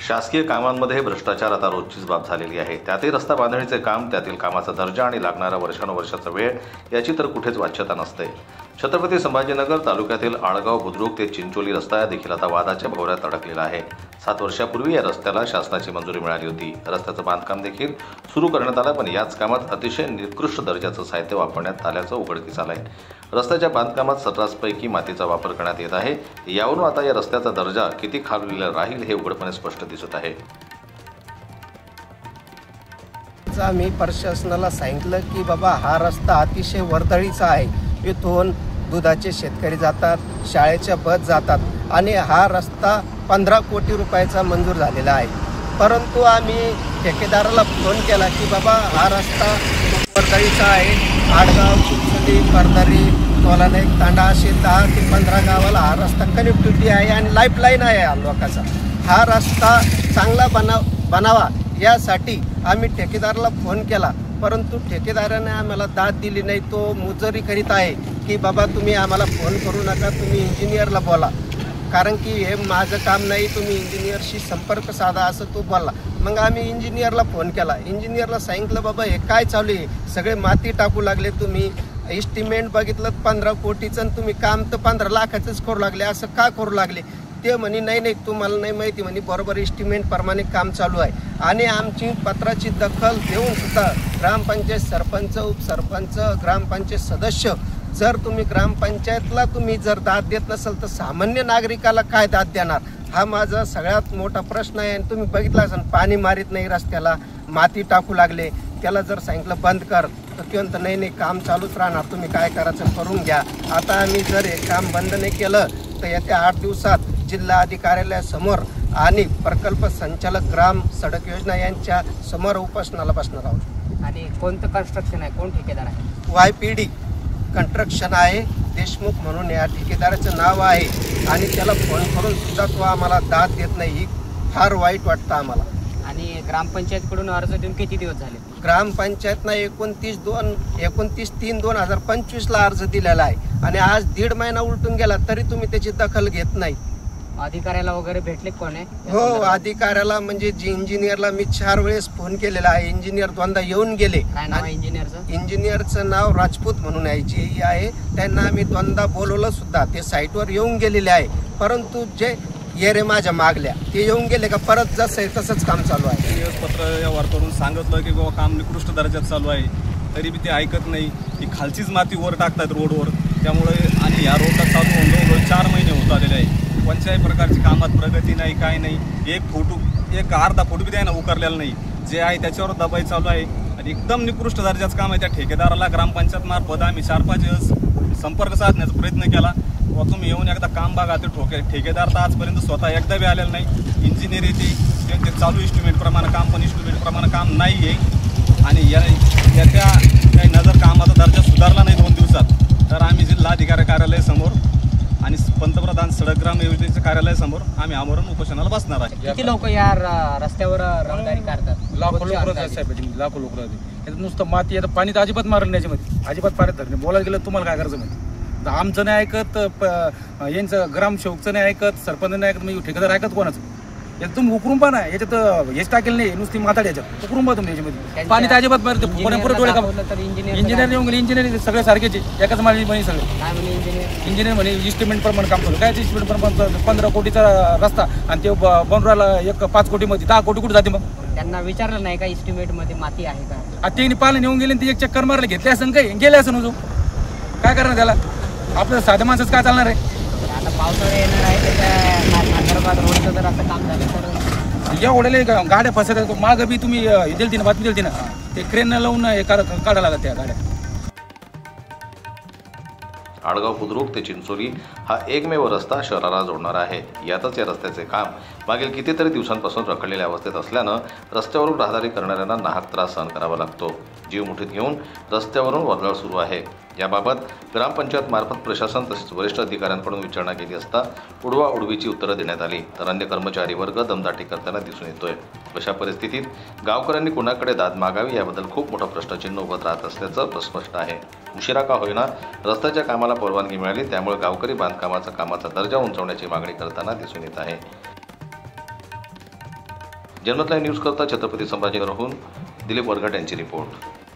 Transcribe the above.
शासकीय कामांमध्ये भ्रष्टाचार आता रोजचीच बाब झालेली आहे। त्यातही रस्ता बांधणीचे काम, त्यातील कामाचा दर्जा आणि लागणारा वर्षानुवर्षाचा वेळ याची तर कुठेच वाच्यता नसते। छत्रपती संभाजीनगर तालुक्यातील आळगाव बुद्रुक ते चिंचोली रस्ता देखील आता वादाच्या भोवऱ्यात अडकलेला आहे। 7 वर्षापूर्वी या रस्त्याला शासनाची मंजुरी मिळाली होती। रस्त्याचं बांधकाम देखील सुरू करण्यात आलं, पण याच कामात अतिशय निकृष्ट दर्जाचं साहित्य वापरण्यात आल्याचं उघडकीस आलंय। रस्त्याच्या बांधकामात सर्रासपैकी मातीचा वापर करण्यात येत आहे। यावरून आता या रस्त्याचा दर्जा किती खालवलेला राहील हे उघडपणे स्पष्ट दिसत आहे। आम्ही प्रशासनाला सांगितलं की बाबा हा रस्ता अतिशय वर्दळीचा आहे। इथून दुधाचे शेतकरी जातात, शाळेच्या बस जातात आणि हा रस्ता 15 कोटी रुपयाचा मंजूर झालेला आहे। परंतु आम्ही ठेकेदाराला फोन केला की बाबा हा रस्ता वर्दळीचा आहे। आडगाव, चिंचोली, परदारी, तोलानेक, तांडा असे 10 ते 15 गावाला हा रस्ता कनेक्टिव्हिटी आहे आणि लाईफलाईन आहे लोकांचा। हा रस्ता चांगला बनावा यासाठी आम्ही ठेकेदाराला फोन केला, परंतु ठेकेदाराने आम्हाला दाद दिली नाही। तो मुजरी करीत आहे की बाबा तुम्ही आम्हाला फोन करू नका, तुम्ही इंजिनियरला बोला, कारण की हे माझं काम नाही, तुम्ही इंजिनियरशी संपर्क साधा असं तो बोलला। मग आम्ही इंजिनियरला फोन केला, इंजिनियरला सांगितलं बाबा हे काय चालू आहे, सगळे माती टाकू लागले, तुम्ही एस्टिमेट बघितलं 15 कोटीचं, तुम्ही काम तर 15 लाखाचंच करू लागले, असं का करू लागले? ते म्हणे नाही तुम्हाला नाही माहिती, म्हणे बरोबर एस्टिमेट प्रमाणे काम चालू आहे। आणि आमची पत्राची दखल देऊन सुद्धा ग्रामपंचायत सरपंच, उपसरपंच, ग्रामपंचायत सदस्य, जर तुम्ही ग्रामपंचायतला तुम्ही जर दाद देत नसेल तर सामान्य नागरिकाला काय दाद देणार? हा माझा सगळ्यात मोठा प्रश्न आहे। आणि तुम्ही बघितला असाल पाणी मारित नाही, रस्त्याला माती टाकू लागले, त्याला जर सांगितलं बंद कर तर ते म्हणतं नाही काम चालूच राहणार, तुम्ही काय करायचं करून घ्या। आता आम्ही जर हे काम बंद नाही केलं तर येत्या 8 दिवसात जिल्हा अधिकाऱ्यासमोर आणि प्रकल्प संचालक ग्राम सडक योजना यांच्या समोर उपोषणाला बसणार आहोत। आणि कोणतं कन्स्ट्रक्शन आहे, कोण ठेकेदार आहे? YPD कंस्ट्रक्शन आहे, देशमुख म्हणून या ठेकेदाराचं नाव आहे। आणि त्याला फोन करून सुद्धा तो आम्हाला दाद देत नाही, ही फार वाईट वाटतं आम्हाला। आणि ग्रामपंचायतकडून अर्ज देऊन किती दिवस झाले? ग्रामपंचायतनं 29/3/2025ला अर्ज दिलेला आहे आणि आज 1.5 महिना उलटून गेला तरी तुम्ही त्याची दखल घेत नाही। अधिकाऱ्याला वगैरे भेटले कोण आहे? हो, अधिकाऱ्याला म्हणजे जी इंजिनियरला मी 4 वेळेस फोन केलेला आहे। इंजिनियर 2दा येऊन गेले। काय नाव आहे इंजिनियरचं? इंजिनियरचं नाव राजपूत म्हणून आहे। त्यांना आम्ही 2दा बोलवलं सुद्धा, ते साईटवर येऊन गेलेले आहे। परंतु जे येरे माझ्या मागल्या ते येऊन गेले का परत जसं आहे तसंच काम चालू आहे। पत्र व्यवहार करून सांगितलं की बाबा काम निकृष्ट दर्जात चालू आहे, तरी बी ते ऐकत नाही। ती खालचीच माती वर टाकतात रोडवर, त्यामुळे आणि या रोडला चालू होऊन 4 महिने होत आलेले आहे। कोणत्याही प्रकारची कामात प्रगती नाही, काय नाही। एक अर्धा फूट बी त्यानं उकारलेला नाही, जे आहे त्याच्यावर दबाई चालू आहे आणि एकदम निकृष्ट दर्जाचं काम आहे। त्या ठेकेदाराला ग्रामपंचायत मार्फत आम्ही 4-5 वेळेस संपर्क साधण्याचा प्रयत्न केला, व तुम्ही येऊन एकदा काम बघा। ते ठेकेदार तर आजपर्यंत स्वतः एकदा बी आलेला नाही। इंजिनियर ते चालू इस्टिमेटप्रमाणे काम, पण इस्टिमेटप्रमाणे काम नाही आहे। आणि याच्या काही नजर कामाचा दर्जा सुधारला नाही 2 दिवसात तर आम्ही जिल्हाधिकारी कार्यालयासमोर आणि पंतप्रधान सडक ग्राम योजनेच्या कार्यालयासमोर आम्ही आमरण उपोषणाला बसणार आहे। किती लोक या रस्त्यावर रहदारी करतात? लाखो लोक लाखो लोक राहते। नुसतं माती येतं, पाणी तर अजिबात मारलं नाही, याच्यामध्ये अजिबात पाण्यात धरणे। बोलायला गेलं तुम्हाला काय करायचं माहिती, आमचं नाही ऐकत, यांचं ग्रामसेवकचं नाही ऐकत, सरपंच नाही ऐकत, म्हणजे ठेकेदार ऐकत कोणाचं? यात तुम्ही उकरून पहा ना, याच्यात हेच टाकेल नाही, नुसती माताड याच्यात उकरून पहा तुम्ही। याच्यामध्ये पाणी तर अजिबात मारते, डोळे का इंजिनियर येऊन गेले, इंजिनियर सगळे सारखेचे, एकाच माळी म्हणे सगळे। इंजिनियर म्हणे इस्टिमेट प्रमाणे काम करू, काय इस्टिमेट प्रमाणे 15 कोटीचा रस्ता आणि ते बनवला 5 कोटीमध्ये 10 कोटी कुठे जाते? मग त्यांना विचारलं नाही का इस्टिमेट मध्ये माती आहे का? ते पालन येऊन गेले, ते एक चक्कर मारले, घेतले असं काही गेले असं नजो, काय करणार त्याला? आपलं साध्या माणसाचं काय चालणार आहे? आता पावसाळा येणार आहे, त्याच्या संदर्भात रोडचं जर असं काम झालं तर एवढ्याले गाड्या फसत मागं बी तुम्ही दिलती ना, बातमी दिलती ना, ते क्रेन लावून काढायला लागत त्या गाड्या। आळगाव बुद्रुक ते चिंचोली हा एकमेव रस्ता शहराला जोडणारा आहे। यातच या रस्त्याचे काम मागील कितीतरी दिवसांपासून रखडलेल्या अवस्थेत असल्यानं रस्त्यावरून राहदारी करणाऱ्यांना नाहक त्रास सहन करावा लागतो। जीव मुठीत घेऊन रस्त्यावरून वर्दळ सुरू आहे। याबाबत ग्रामपंचायत मार्फत प्रशासन तसेच वरिष्ठ अधिकाऱ्यांकडून विचारणा केली असता उडवाउडवीची उत्तरं देण्यात आली, तर अन्य कर्मचारी वर्ग दमदाटी करताना दिसून येतोय। अशा परिस्थितीत गावकऱ्यांनी कुणाकडे दाद मागावी याबद्दल खूप मोठं प्रश्नचिन्ह उभं राहत असल्याचं स्पष्ट आहे। उशिरा का होईना रस्त्याच्या कामाला परवानगी मिळाली, त्यामुळे गावकरी बांधकामाचा दर्जा उंचावण्याची मागणी करताना दिसून येत आहे। जनमत लाईव्ह न्यूज करता छत्रपती संभाजीनगरहून दिलीप वरघट यांची रिपोर्ट.